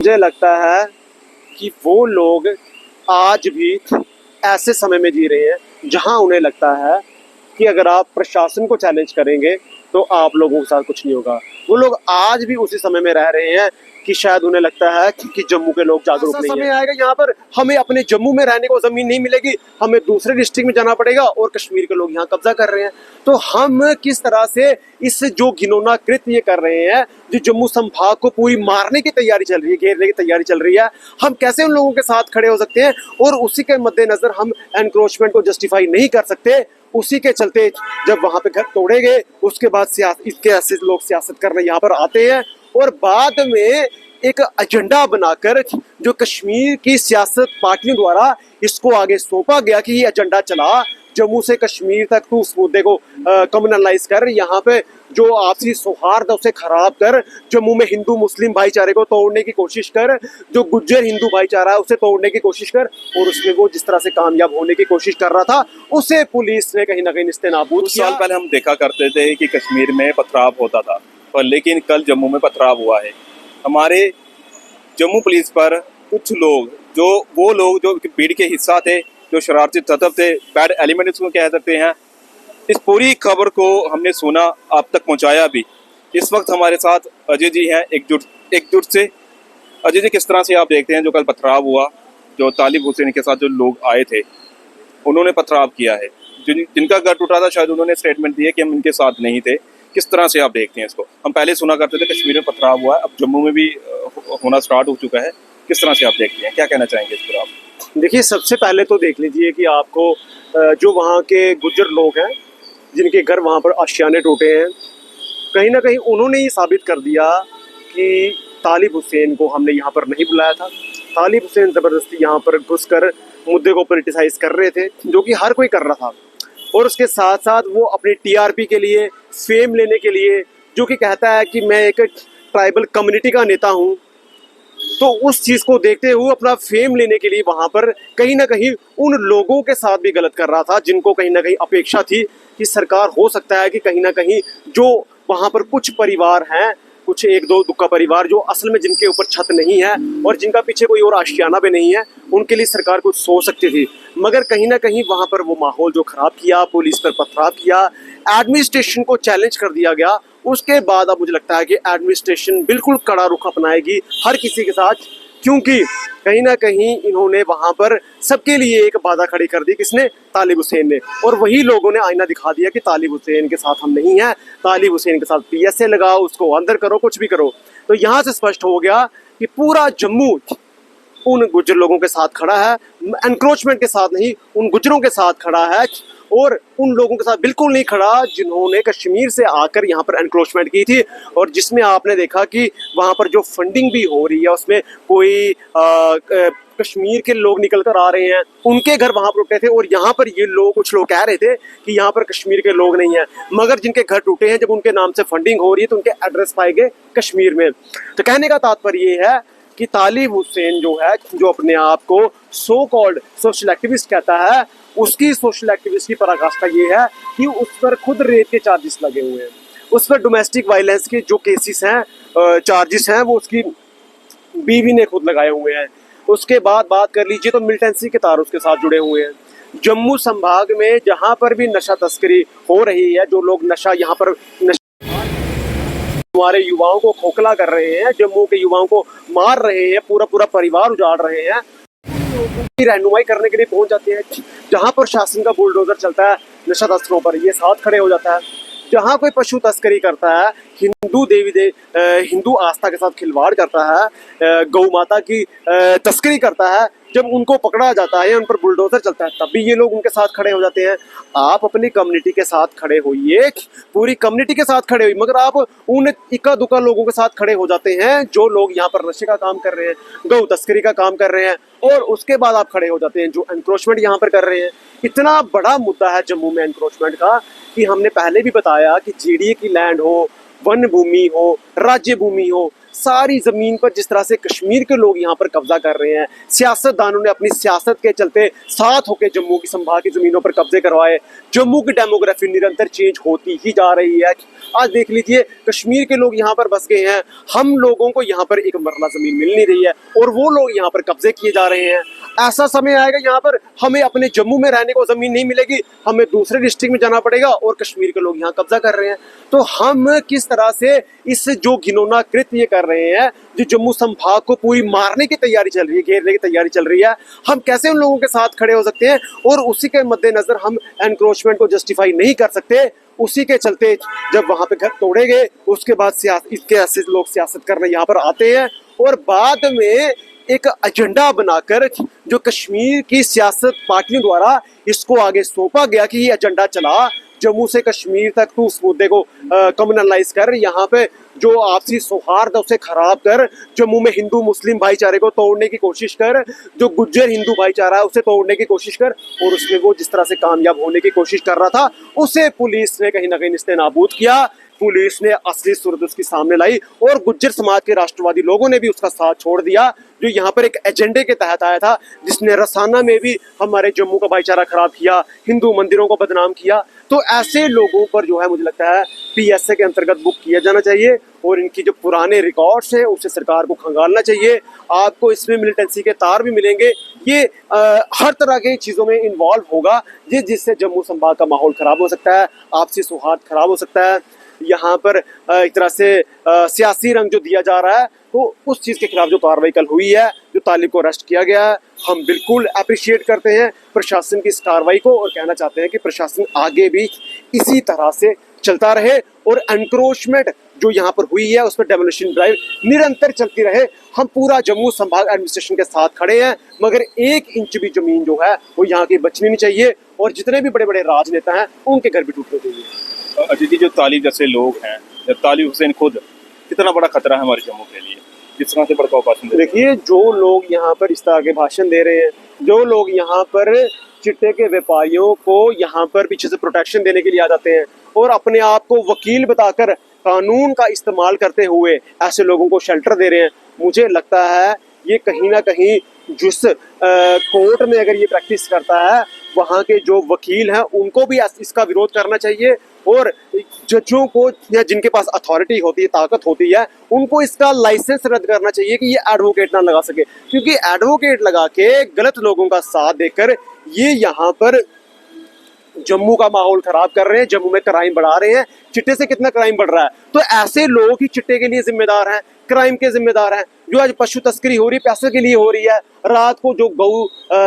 मुझे लगता है कि वो लोग आज भी ऐसे समय में जी रहे हैं जहां उन्हें लगता है कि अगर आप प्रशासन को चैलेंज करेंगे तो आप लोगों के साथ कुछ नहीं होगा। वो लोग आज भी उसी समय में रह रहे हैं कि शायद उन्हें लगता है कि जम्मू के लोग जागरूक नहीं हैं। समय आएगा यहाँ पर हमें अपने जम्मू में रहने को जमीन नहीं मिलेगी, हमें दूसरे डिस्ट्रिक्ट में जाना पड़ेगा और कश्मीर के लोग यहाँ कब्जा कर रहे हैं। तो हम किस तरह से इस जो घिनौना कृत्य ये कर रहे हैं, जो जम्मू संभाग को पूरी मारने की तैयारी चल रही है, घेरने की तैयारी चल रही है, हम कैसे उन लोगों के साथ खड़े हो सकते हैं? और उसी के मद्देनजर हम एनक्रोचमेंट को जस्टिफाई नहीं कर सकते। उसी के चलते जब वहां पे घर तोड़े गए, उसके बाद इसके ऐसे लोग सियासत करने यहाँ पर आते हैं और बाद में एक एजेंडा बनाकर जो कश्मीर की सियासत पार्टियों द्वारा इसको आगे सौंपा गया कि ये एजेंडा चला जम्मू से कश्मीर तक, तू उस मुद्दे को कम्युनलाइज कर, यहाँ पे जो आपसी सौहार्द उसे खराब कर, जम्मू में हिंदू मुस्लिम भाईचारे को तोड़ने की कोशिश कर, जो गुज्जर हिंदू भाईचारा है उसे तोड़ने की कोशिश कर। और उसमें वो जिस तरह से कामयाब होने की कोशिश कर रहा था, उसे पुलिस ने कहीं ना कहीं निस्तेनाबूद किया। कुछ साल पहले हम देखा करते थे कि कश्मीर में पथराव होता था, पर लेकिन कल जम्मू में पथराव हुआ है। हमारे जम्मू पुलिस पर कुछ लोग, वो लोग जो भीड़ के हिस्सा थे, जो शरारती तत्व थे, बैड एलिमेंट इसको कह सकते हैं, इस पूरी खबर को हमने सुना, आप तक पहुंचाया भी। इस वक्त हमारे साथ अजय जी हैं एकजुट से। अजय जी, किस तरह से आप देखते हैं जो कल पथराव हुआ, जो तालिब हुसैन के साथ जो लोग आए थे उन्होंने पथराव किया है, जिनका घर टूटा था, शायद उन्होंने स्टेटमेंट दिया कि हम इनके साथ नहीं थे। किस तरह से आप देखते हैं इसको? हम पहले सुना करते थे कश्मीर में पथराव हुआ है, अब जम्मू में भी होना स्टार्ट हो चुका है। किस तरह से आप देखते हैं, क्या कहना चाहेंगे इस पर आप? देखिए, सबसे पहले तो देख लीजिए कि आपको जो वहाँ के गुज्जर लोग हैं जिनके घर वहाँ पर आशियाने टूटे हैं, कहीं ना कहीं उन्होंने ये साबित कर दिया कि तालिब हुसैन को हमने यहाँ पर नहीं बुलाया था। तालिब हुसैन ज़बरदस्ती यहाँ पर घुसकर मुद्दे को पॉलिटिसाइज कर रहे थे, जो कि हर कोई कर रहा था। और उसके साथ साथ वो अपनी टीआरपी के लिए, फेम लेने के लिए, जो कि कहता है कि मैं एक ट्राइबल कम्युनिटी का नेता हूँ, तो उस चीज़ को देखते हुए अपना फेम लेने के लिए वहाँ पर कहीं ना कहीं उन लोगों के साथ भी गलत कर रहा था, जिनको कहीं ना कहीं अपेक्षा थी कि सरकार हो सकता है कि कहीं ना कहीं जो वहाँ पर कुछ परिवार हैं, कुछ एक दो दुक्का परिवार जो असल में जिनके ऊपर छत नहीं है और जिनका पीछे कोई और आशियाना भी नहीं है, उनके लिए सरकार कुछ सोच सकती थी। मगर कहीं ना कहीं वहाँ पर वो माहौल जो खराब किया, पुलिस पर पथराव किया, एडमिनिस्ट्रेशन को चैलेंज कर दिया गया। उसके बाद अब मुझे लगता है कि एडमिनिस्ट्रेशन बिल्कुल कड़ा रुख अपनाएगी हर किसी के साथ, क्योंकि कहीं ना कहीं इन्होंने वहाँ पर सबके लिए एक बाधा खड़ी कर दी। किसने? तालिब हुसैन ने। और वही लोगों ने आईना दिखा दिया कि तालिब हुसैन के साथ हम नहीं हैं, तालिब हुसैन के साथ पीएसए लगाओ, उसको अंदर करो, कुछ भी करो। तो यहाँ से स्पष्ट हो गया कि पूरा जम्मू उन गुज्जर लोगों के साथ खड़ा है, एनक्रोचमेंट के साथ नहीं, उन गुज्जरों के साथ खड़ा है। और उन लोगों के साथ बिल्कुल नहीं खड़ा जिन्होंने कश्मीर से आकर यहाँ पर एनक्रोचमेंट की थी। और जिसमें आपने देखा कि वहाँ पर जो फंडिंग भी हो रही है, उसमें कोई कश्मीर के लोग निकल कर आ रहे हैं, उनके घर वहाँ पर टूटे थे। और यहाँ पर ये लोग, कुछ लोग कह रहे थे कि यहाँ पर कश्मीर के लोग नहीं हैं, मगर जिनके घर टूटे हैं, जब उनके नाम से फंडिंग हो रही है तो उनके एड्रेस पाए गए कश्मीर में। तो कहने का तात्पर्य ये है कि तालिब हुसैन जो है, जो अपने आप को सो कॉल्ड सोशल एक्टिविस्ट कहता है, उसकी सोशल एक्टिविस्ट की पराकाष्ठा ये है कि उस पर खुद रेप के चार्जेस लगे हुए हैं, उस पर डोमेस्टिक वायलेंस के जो केसेस हैं, चार्जेस हैं, वो उसकी बीवी ने खुद लगाए हुए हैं। उसके बाद बात कर लीजिए तो मिलिटेंसी के तार उसके साथ जुड़े हुए हैं। जम्मू संभाग में जहाँ पर भी नशा तस्करी हो रही है, जो लोग नशा यहाँ पर हमारे युवाओं को खोखला कर रहे हैं, जम्मू के युवाओं को मार रहे हैं, पूरा पूरा परिवार उजाड़ रहे हैं, रहनुमाई करने के लिए पहुंच जाते हैं। जहां पर शासन का बुलडोजर चलता है, नशा तस्करों पर ये साथ खड़े हो जाता है। जहां कोई पशु तस्करी करता है, हिंदू आस्था के साथ खिलवाड़ करता है, गौ माता की तस्करी करता है, जब उनको पकड़ा जाता है, उन पर बुलडोजर चलता है, तब भी ये लोग उनके साथ खड़े हो जाते हैं। आप अपनी कम्युनिटी के साथ खड़े होइए, पूरी कम्युनिटी के साथ खड़े होइए, मगर आप उन इक्का दुक्का लोगों के साथ खड़े हो जाते हैं जो लोग यहाँ पर नशे का काम कर रहे हैं, गौ तस्करी का काम कर रहे हैं, और उसके बाद आप खड़े हो जाते हैं जो एनक्रोचमेंट यहाँ पर कर रहे हैं। इतना बड़ा मुद्दा है जम्मू में एनक्रोचमेंट का कि हमने पहले भी बताया कि जीडीए की लैंड हो, वन भूमि हो, राज्य भूमि हो, सारी ज़मीन पर जिस तरह से कश्मीर के लोग यहाँ पर कब्जा कर रहे हैं, सियासतदानों ने अपनी सियासत के चलते साथ होकर जम्मू की संभाग की ज़मीनों पर कब्जे करवाए। जम्मू की डेमोग्राफी निरंतर चेंज होती ही जा रही है। आज देख लीजिए, कश्मीर के लोग यहाँ पर बस गए हैं, हम लोगों को यहाँ पर एक मरला ज़मीन मिल नहीं रही है और वो लोग यहाँ पर कब्जे किए जा रहे हैं। ऐसा समय आएगा यहाँ पर हमें अपने जम्मू में रहने को ज़मीन नहीं मिलेगी, हमें दूसरे डिस्ट्रिक्ट में जाना पड़ेगा और कश्मीर के लोग यहाँ कब्जा कर रहे हैं। तो हम किस तरह से इस जो घिनौना कृत्य कर रहे हैं, जो जम्मू संभाग को पूरी मारने की तैयारी चल रही है, घेरने की तैयारी चल रही है, हम कैसे उन लोगों के साथ खड़े हो सकते हैं? और उसी के मद्देनजर हम एनक्रोचमेंट को जस्टिफाई नहीं कर सकते। उसी के चलते जब वहां पे घर तोड़े गए, उसके बाद इसके ऐसे लोग सियासत करने यहाँ पर आते हैं और बाद में एक एजेंडा बनाकर जो कश्मीर की सियासत पार्टियों द्वारा इसको आगे सौंपा गया कि ये एजेंडा चला जम्मू से कश्मीर तक, तो उस मुद्दे को कम्युनलाइज कर, यहाँ पे जो आपसी सौहार्द उसे खराब कर, जम्मू में हिंदू मुस्लिम भाईचारे को तोड़ने की कोशिश कर, जो गुज्जर हिंदू भाईचारा है उसे तोड़ने की कोशिश कर, और उसमें वो जिस तरह से कामयाब होने की कोशिश कर रहा था, उसे पुलिस ने कहीं ना कहीं निस्तेनाबूद किया। पुलिस ने असली सूरत उसकी सामने लाई और गुज्जर समाज के राष्ट्रवादी लोगों ने भी उसका साथ छोड़ दिया, जो यहाँ पर एक एजेंडे के तहत आया था, जिसने रसाना में भी हमारे जम्मू का भाईचारा खराब किया, हिंदू मंदिरों को बदनाम किया। तो ऐसे लोगों पर जो है मुझे लगता है PSA के अंतर्गत बुक किया जाना चाहिए और इनकी जो पुराने रिकॉर्ड्स हैं उसे सरकार को खंगालना चाहिए। आपको इसमें मिलिटेंसी के तार भी मिलेंगे, ये हर तरह की चीज़ों में इन्वॉल्व होगा, जिससे जम्मू संभाग का माहौल ख़राब हो सकता है, आपसी सौहार्द ख़राब हो सकता है। यहाँ पर एक तरह से सियासी रंग जो दिया जा रहा है, तो उस चीज़ के खिलाफ जो कार्रवाई कल हुई है, जो तालिब को अरेस्ट किया गया है, हम बिल्कुल अप्रिशिएट करते हैं प्रशासन की इस कार्रवाई को और कहना चाहते हैं कि प्रशासन आगे भी इसी तरह से चलता रहे और एनक्रोचमेंट जो यहाँ पर हुई है उस पर डेमोलिशन ड्राइव निरंतर चलती रहे। हम पूरा जम्मू संभाग एडमिनिस्ट्रेशन के साथ खड़े हैं, मगर 1 इंच भी जमीन जो है वो यहाँ की बचनी नहीं चाहिए और जितने भी बड़े बड़े राजनेता हैं उनके घर भी टूटने चाहिए। अजीत जी, जो तालिब जैसे लोग हैं, तालिब हुसैन खुद कितना बड़ा खतरा है हमारे जम्मू के लिए, जिस तरह से भड़काऊ भाषण दे रहे हैं। देखिए, जो लोग यहाँ पर इस तरह के भाषण दे रहे हैं, जो लोग यहाँ पर चिट्टे के व्यापारियों को यहाँ पर पीछे से प्रोटेक्शन देने के लिए आ जाते हैं और अपने आप को वकील बताकर कानून का इस्तेमाल करते हुए ऐसे लोगों को शेल्टर दे रहे हैं, मुझे लगता है ये कहीं ना कहीं जिस कोर्ट में अगर ये प्रैक्टिस करता है, वहाँ के जो वकील हैं उनको भी इसका विरोध करना चाहिए और जजों को या जिनके पास अथॉरिटी होती है, ताकत होती है, उनको इसका लाइसेंस रद्द करना चाहिए कि ये एडवोकेट ना लगा सके, क्योंकि एडवोकेट लगा के गलत लोगों का साथ देकर ये यहाँ पर जम्मू का माहौल खराब कर रहे हैं, जम्मू में क्राइम बढ़ा रहे हैं। चिट्टे से कितना क्राइम बढ़ रहा है, तो ऐसे लोग ही चिट्टे के लिए जिम्मेदार हैं, क्राइम के जिम्मेदार हैं। जो आज पशु तस्करी हो रही है, पैसे के लिए हो रही है, रात को जो गौ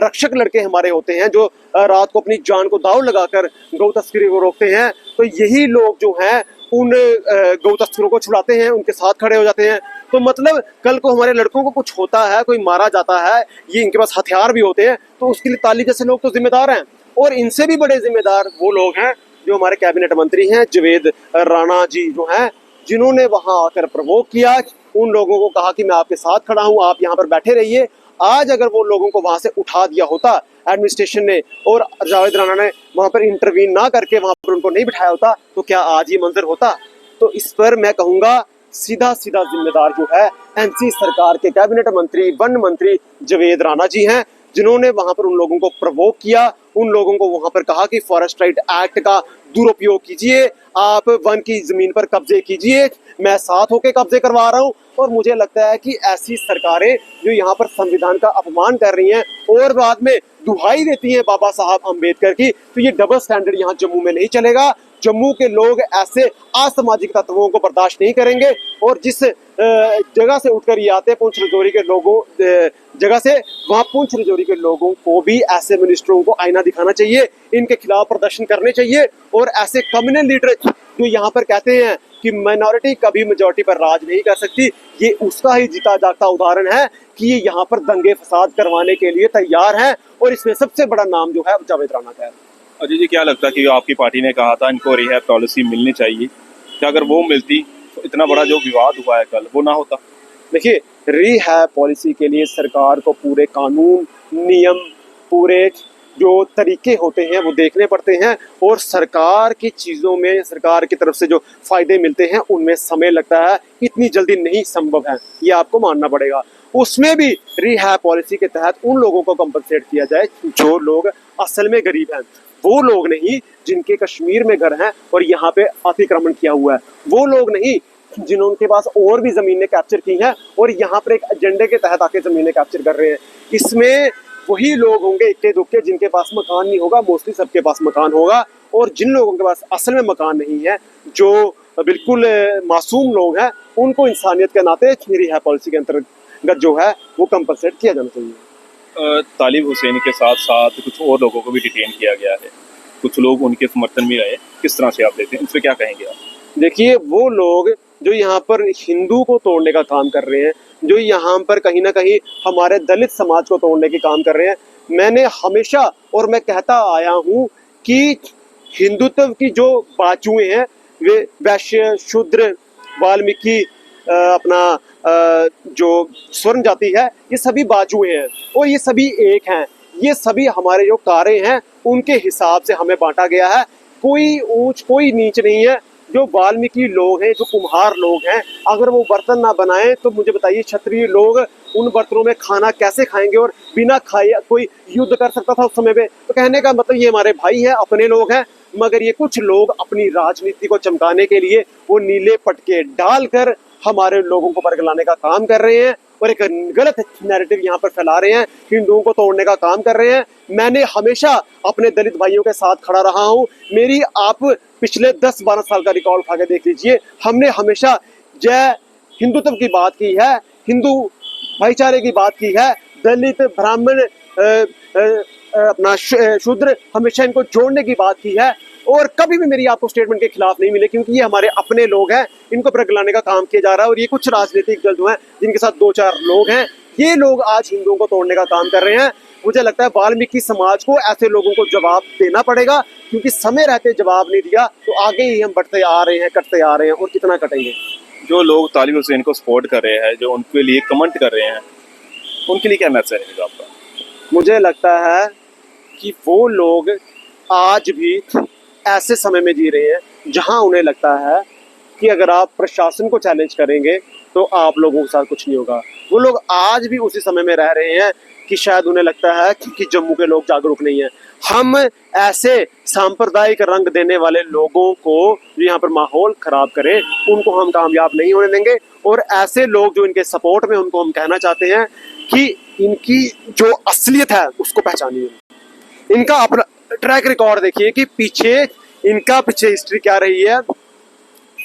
रक्षक लड़के हमारे होते हैं, जो रात को अपनी जान को दाव लगाकर गौ तस्करी को रोकते हैं, तो यही लोग जो हैं उन गौ तस्करों को छुड़ाते हैं, उनके साथ खड़े हो जाते हैं। तो मतलब कल को हमारे लड़कों को कुछ होता है, कोई मारा जाता है, ये इनके पास हथियार भी होते हैं, तो उसके लिए तालिब जैसे लोग तो जिम्मेदार हैं। और इनसे भी बड़े जिम्मेदार वो लोग हैं जो हमारे कैबिनेट मंत्री हैं, जावेद राणा जी जो हैं, जिन्होंने वहां आकर प्रवोक किया, उन लोगों को कहा कि मैं आपके साथ खड़ा हूं, आप यहाँ पर बैठे रहिए। आज अगर वो लोगों को वहां से उठा दिया होता एडमिनिस्ट्रेशन ने और जावेद राणा ने वहां पर इंटरवीन ना करके वहां पर उनको नहीं बिठाया होता, तो क्या आज ये मंजर होता? तो इस पर मैं कहूँगा सीधा सीधा जिम्मेदार जो है NC सरकार के कैबिनेट मंत्री, वन मंत्री जावेद राणा जी हैं, जिन्होंने वहां पर उन लोगों को प्रवोक किया, उन लोगों को वहां पर कहा कि फॉरेस्ट राइट एक्ट का दुरुपयोग कीजिए, आप वन की जमीन पर कब्जे कीजिए, मैं साथ होके कब्जे करवा रहा हूं। और मुझे लगता है कि ऐसी सरकारें जो यहाँ पर संविधान का अपमान कर रही हैं और बाद में दुहाई देती हैं बाबा साहब अम्बेडकर की, तो ये डबल स्टैंडर्ड यहाँ जम्मू में नहीं चलेगा। जम्मू के लोग ऐसे असामाजिक तत्वों को बर्दाश्त नहीं करेंगे और जिस जगह से उठकर ये आते हैं पुंछ राजौरी के लोगों जगह से, वहाँ पुंछ राजौरी के लोगों को भी ऐसे मिनिस्टरों को आईना दिखाना चाहिए, इनके खिलाफ प्रदर्शन करने चाहिए। और ऐसे कम्युनल लीडर जो यहाँ पर कहते हैं कि माइनॉरिटी कभी मेजॉरिटी पर राज नहीं कर सकती, ये उसका ही जीता जागता उदाहरण है कि ये यहाँ पर दंगे फसाद करवाने के लिए तैयार है और इसमें सबसे बड़ा नाम जो है जावेद राणा का है। अजय जी, क्या लगता है कि आपकी पार्टी ने कहा था इनको रिहैब पॉलिसी मिलनी चाहिए, क्या अगर वो मिलती तो इतना बड़ा जो विवाद हुआ है कल वो ना होता? देखिए, रिहैब पॉलिसी के लिए सरकार को पूरे कानून, नियम, पूरे जो तरीके होते हैं वो देखने पड़ते हैं, और सरकार की चीज़ों में, सरकार की तरफ से जो फ़ायदे मिलते हैं उनमें समय लगता है, इतनी जल्दी नहीं संभव है, ये आपको मानना पड़ेगा। उसमें भी रिहैब पॉलिसी के तहत उन लोगों को कंपनसेट किया जाए जो लोग असल में गरीब हैं, वो लोग नहीं जिनके कश्मीर में घर हैं और यहाँ पे अतिक्रमण किया हुआ है, वो लोग नहीं जिनके पास और भी ज़मीनें कैप्चर की हैं और यहाँ पर एक एजेंडे के तहत आके ज़मीनें कैप्चर कर रहे हैं। इसमें वही लोग होंगे इक्के दुक्के जिनके पास मकान नहीं होगा, मोस्टली सबके पास मकान होगा, और जिन लोगों के पास असल में मकान नहीं है, जो बिल्कुल मासूम लोग हैं, उनको इंसानियत के नाते रिहा पॉलिसी के अंतर्गत जो है वो कंपनसेट किया जाना चाहिए। तालिब हुसैन के साथ साथ कुछ और लोगों को भी डिटेन किया गया है, कुछ लोग उनके समर्थन में आए, किस तरह से आप देखते हैं, उससे क्या कहेंगे आप? देखिए, वो लोग जो यहाँ पर हिंदू को तोड़ने का काम कर रहे हैं, जो यहाँ पर कहीं ना कहीं हमारे दलित समाज को तोड़ने के काम कर रहे हैं, मैंने हमेशा और मैं कहता आया हूँ कि हिंदुत्व की जो बाजुएं हैं, वे वैश्य, शूद्र, वाल्मीकि, जो स्वर्ण जाति है, ये सभी बाजुएं हैं और ये सभी एक हैं। ये सभी हमारे जो कारे हैं उनके हिसाब से हमें बांटा गया है, कोई ऊंच कोई नीच नहीं है। जो वाल्मीकि लोग हैं, जो कुम्हार लोग हैं, अगर वो बर्तन ना बनाएं तो मुझे बताइए क्षत्रिय लोग उन बर्तनों में खाना कैसे खाएंगे, और बिना खाए कोई युद्ध कर सकता था उस समय पे? तो कहने का मतलब ये हमारे भाई हैं, अपने लोग हैं, मगर ये कुछ लोग अपनी राजनीति को चमकाने के लिए वो नीले पटके डालकर हमारे लोगों को बरगलाने का काम कर रहे हैं और एक गलत नैरेटिव यहाँ पर फैला रहे हैं, हिंदुओं को तोड़ने का काम कर रहे हैं। मैंने हमेशा अपने दलित भाइयों के साथ खड़ा रहा हूँ। मेरी आप पिछले 10-12 साल का रिकॉर्ड उठा के देख लीजिए, हमने हमेशा जय हिंदुत्व की बात की है, हिंदू भाईचारे की बात की है, दलित, ब्राह्मण, शूद्र, हमेशा इनको जोड़ने की बात की है, और कभी भी मेरी आपको स्टेटमेंट के खिलाफ नहीं मिले, क्योंकि ये हमारे अपने लोग हैं, इनको प्रगलाने का काम किया जा रहा है। और ये कुछ राजनीतिक दल हैं जिनके साथ 2-4 लोग हैं, ये लोग आज हिंदुओं को तोड़ने का काम कर रहे हैं। मुझे लगता है वाल्मीकि समाज को ऐसे लोगों को जवाब देना पड़ेगा, क्योंकि समय रहते जवाब नहीं दिया तो आगे ही हम बढ़ते आ रहे हैं, कटते आ रहे हैं, और कितना कटेंगे। जो लोग तालिब हुसैन को सपोर्ट कर रहे हैं, जो उनके लिए कमेंट कर रहे हैं, उनके लिए क्या मैसेज है आपका? मुझे लगता है कि वो लोग आज भी ऐसे समय में जी रहे हैं जहां उन्हें लगता है कि अगर आप प्रशासन को चैलेंज करेंगे तो आप लोगों के साथ कुछ नहीं होगा। वो लोग आज भी उसी समय में रह रहे हैं कि शायद उन्हें लगता है कि जम्मू के लोग जागरूक नहीं हैं। हम ऐसे सांप्रदायिक रंग देने वाले लोगों को जो यहाँ पर माहौल खराब करें, उनको हम कामयाब नहीं होने देंगे। और ऐसे लोग जो इनके सपोर्ट में, उनको हम कहना चाहते हैं कि इनकी जो असलियत है उसको पहचानिए। इनका अपना ट्रैक रिकॉर्ड देखिए कि पीछे हिस्ट्री क्या रही है।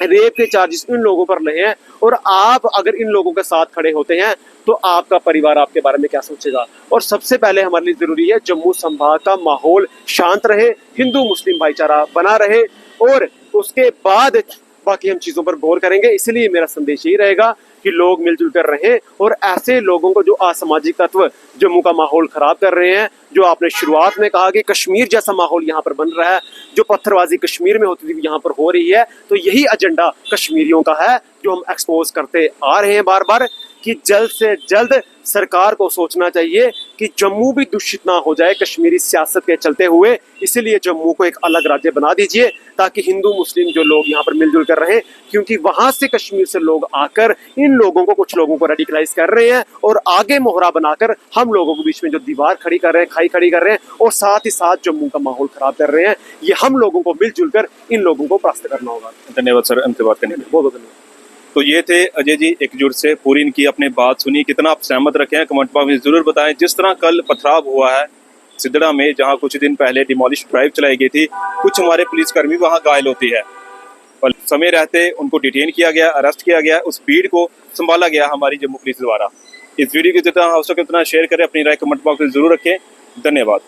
रेप के चार्जेस इन लोगों पर रहे हैं, और आप अगर इन लोगों के साथ खड़े होते हैं तो आपका परिवार आपके बारे में क्या सोचेगा। और सबसे पहले हमारे लिए जरूरी है जम्मू संभाग का माहौल शांत रहे, हिंदू मुस्लिम भाईचारा बना रहे, और उसके बाद बाकी हम चीजों पर गौर करेंगे। इसलिए मेरा संदेश यही रहेगा कि लोग मिलजुल कर रहें, और ऐसे लोगों को जो असामाजिक तत्व जम्मू का माहौल खराब कर रहे हैं, जो आपने शुरुआत में कहा कि कश्मीर जैसा माहौल यहाँ पर बन रहा है, जो पत्थरबाजी कश्मीर में होती थी यहाँ पर हो रही है, तो यही एजेंडा कश्मीरियों का है जो हम एक्सपोज करते आ रहे हैं बार बार, कि जल्द से जल्द सरकार को सोचना चाहिए कि जम्मू भी दूषित ना हो जाए कश्मीरी सियासत के चलते हुए। इसीलिए जम्मू को एक अलग राज्य बना दीजिए, ताकि हिंदू मुस्लिम जो लोग यहाँ पर मिलजुल कर रहे हैं, क्योंकि वहां से कश्मीर से लोग आकर इन लोगों को, कुछ लोगों को रेडिकलाइज कर रहे हैं, और आगे मोहरा बनाकर हम लोगों के बीच में जो दीवार खड़ी कर रहे हैं, खाई खड़ी कर रहे हैं, और साथ ही साथ जम्मू का माहौल खराब कर रहे हैं। ये हम लोगों को मिलजुल कर इन लोगों को परास्त करना होगा। धन्यवाद सर, अंत बात करने के लिए। बहुत बहुत धन्यवाद। तो ये थे अजय जी एकजुट से, पूरी इनकी अपनी बात सुनी। कितना आप सहमत रखे हैं कमेंट बॉक्स में जरूर बताएं। जिस तरह कल पथराव हुआ है सिद्धड़ा में, जहां कुछ दिन पहले डिमोलिश ड्राइव चलाई गई थी, कुछ हमारे पुलिसकर्मी वहां घायल होती है, पर समय रहते उनको डिटेन किया गया, अरेस्ट किया गया, उस भीड़ को संभाला गया हमारी जम्मू पुलिस द्वारा। इस वीडियो को जितना हो सके उतना शेयर करें, अपनी राय कमेंट बॉक्स में जरूर रखें। धन्यवाद।